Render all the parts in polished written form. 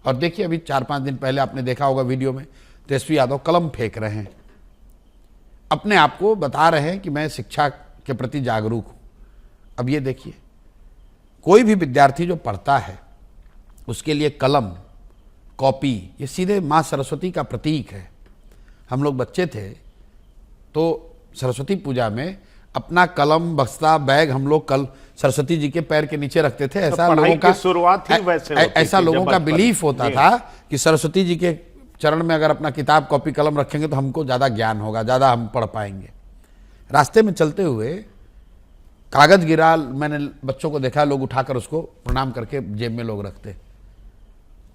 और देखिए अभी 4-5 दिन पहले आपने देखा होगा वीडियो में, तेजस्वी यादव कलम फेंक रहे हैं, अपने आप को बता रहे हैं कि मैं शिक्षा के प्रति जागरूक हूं। अब ये देखिए, कोई भी विद्यार्थी जो पढ़ता है उसके लिए कलम, कॉपी ये सीधे माँ सरस्वती का प्रतीक है। हम लोग बच्चे थे तो सरस्वती पूजा में अपना कलम, बस्ता, बैग हम लोग कल सरस्वती जी के पैर के नीचे रखते थे। ऐसा लोगों का शुरुआत ही वैसे ऐसा लोगों का बिलीफ होता था कि सरस्वती जी के चरण में अगर अपना किताब, कॉपी, कलम रखेंगे तो हमको ज्यादा ज्ञान होगा, ज्यादा हम पढ़ पाएंगे। रास्ते में चलते हुए कागज गिरा, मैंने बच्चों को देखा, लोग उठाकर उसको प्रणाम करके जेब में लोग रखते।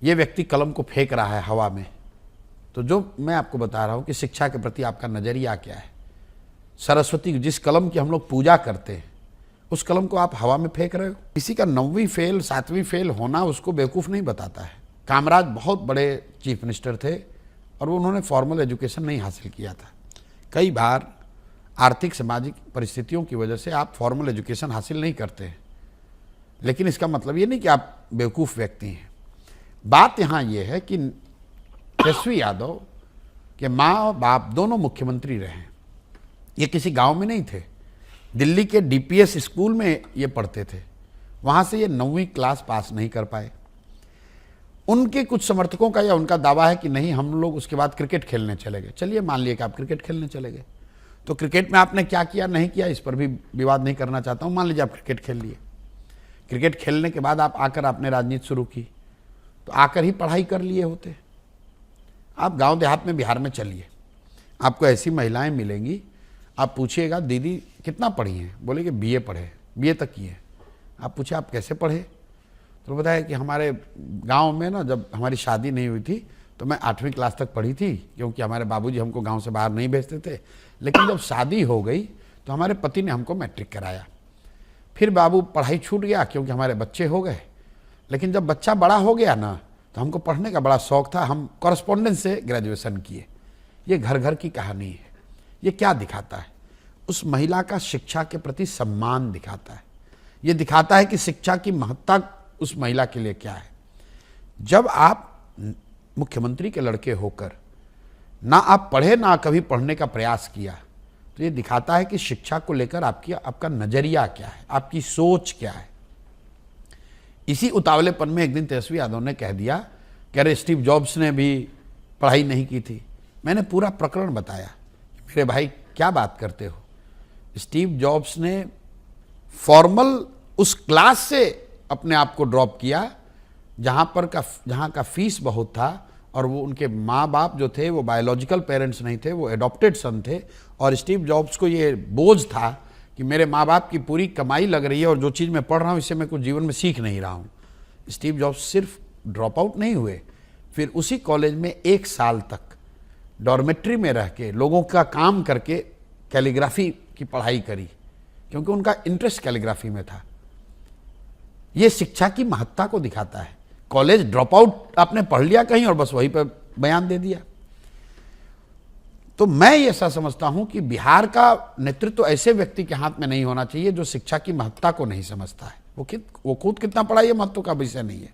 ये व्यक्ति कलम को फेंक रहा है हवा में। तो जो मैं आपको बता रहा हूं कि शिक्षा के प्रति आपका नजरिया क्या है। सरस्वती, जिस कलम की हम लोग पूजा करते हैं, उस कलम को आप हवा में फेंक रहे हो। किसी का 9वीं फेल, 7वीं फेल होना उसको बेवकूफ़ नहीं बताता है। कामराज बहुत बड़े चीफ मिनिस्टर थे और वो उन्होंने फॉर्मल एजुकेशन नहीं हासिल किया था। कई बार आर्थिक सामाजिक परिस्थितियों की वजह से आप फॉर्मल एजुकेशन हासिल नहीं करते हैं, लेकिन इसका मतलब ये नहीं कि आप बेवकूफ़ व्यक्ति हैं। बात यहाँ ये है कि तेजस्वी यादव के माँ बाप दोनों मुख्यमंत्री रहे हैं। ये किसी गांव में नहीं थे, दिल्ली के डीपीएस स्कूल में ये पढ़ते थे। वहाँ से ये 9वीं क्लास पास नहीं कर पाए। उनके कुछ समर्थकों का या उनका दावा है कि नहीं, हम लोग उसके बाद क्रिकेट खेलने चले गए। चलिए मान लिया कि आप क्रिकेट खेलने चले गए, तो क्रिकेट में आपने क्या किया, नहीं किया, इस पर भी विवाद नहीं करना चाहता हूँ। मान लीजिए आप क्रिकेट खेल लिए, क्रिकेट खेलने के बाद आप आकर आपने राजनीति शुरू की, तो आकर ही पढ़ाई कर लिए होते। आप गांव देहात में, बिहार में चलिए, आपको ऐसी महिलाएं मिलेंगी, आप पूछिएगा दीदी कितना पढ़ी हैं, बोले कि बीए पढ़े, बीए तक की है। आप पूछे आप कैसे पढ़े, तो बताया कि हमारे गांव में ना जब हमारी शादी नहीं हुई थी तो मैं 8वीं क्लास तक पढ़ी थी, क्योंकि हमारे बाबूजी हमको गांव से बाहर नहीं भेजते थे। लेकिन जब शादी हो गई तो हमारे पति ने हमको मैट्रिक कराया। फिर बाबू पढ़ाई छूट गया क्योंकि हमारे बच्चे हो गए। लेकिन जब बच्चा बड़ा हो गया ना तो हमको पढ़ने का बड़ा शौक था, हम कॉरेस्पॉन्डेंस से ग्रेजुएशन किए। ये घर घर की कहानी है। ये क्या दिखाता है? उस महिला का शिक्षा के प्रति सम्मान दिखाता है। ये दिखाता है कि शिक्षा की महत्ता उस महिला के लिए क्या है। जब आप मुख्यमंत्री के लड़के होकर ना आप पढ़े, ना कभी पढ़ने का प्रयास किया, तो ये दिखाता है कि शिक्षा को लेकर आपका नजरिया क्या है, आपकी सोच क्या है। इसी उतावलेपन में एक दिन तेजस्वी यादव ने कह दिया कि अरे स्टीव जॉब्स ने भी पढ़ाई नहीं की थी। मैंने पूरा प्रकरण बताया, मेरे भाई क्या बात करते हो। स्टीव जॉब्स ने फॉर्मल उस क्लास से अपने आप को ड्रॉप किया जहाँ का फीस बहुत था, और वो उनके माँ बाप जो थे वो बायोलॉजिकल पेरेंट्स नहीं थे, वो एडॉप्टेड सन थे। और स्टीव जॉब्स को ये बोझ था कि मेरे माँ बाप की पूरी कमाई लग रही है और जो चीज़ मैं पढ़ रहा हूँ इससे मैं कुछ जीवन में सीख नहीं रहा हूँ। स्टीव जॉब्स सिर्फ ड्रॉप आउट नहीं हुए, फिर उसी कॉलेज में 1 साल तक डॉर्मेट्री में रह के लोगों का काम करके कैलीग्राफी की पढ़ाई करी, क्योंकि उनका इंटरेस्ट कैलीग्राफी में था। ये शिक्षा की महत्ता को दिखाता है। कॉलेज ड्रॉप आउट आपने पढ़ लिया कहीं और बस वहीं पर बयान दे दिया। तो मैं ऐसा समझता हूं कि बिहार का नेतृत्व ऐसे व्यक्ति के हाथ में नहीं होना चाहिए जो शिक्षा की महत्ता को नहीं समझता है। वो खुद कितना पढ़ा, ये महत्व का विषय नहीं है।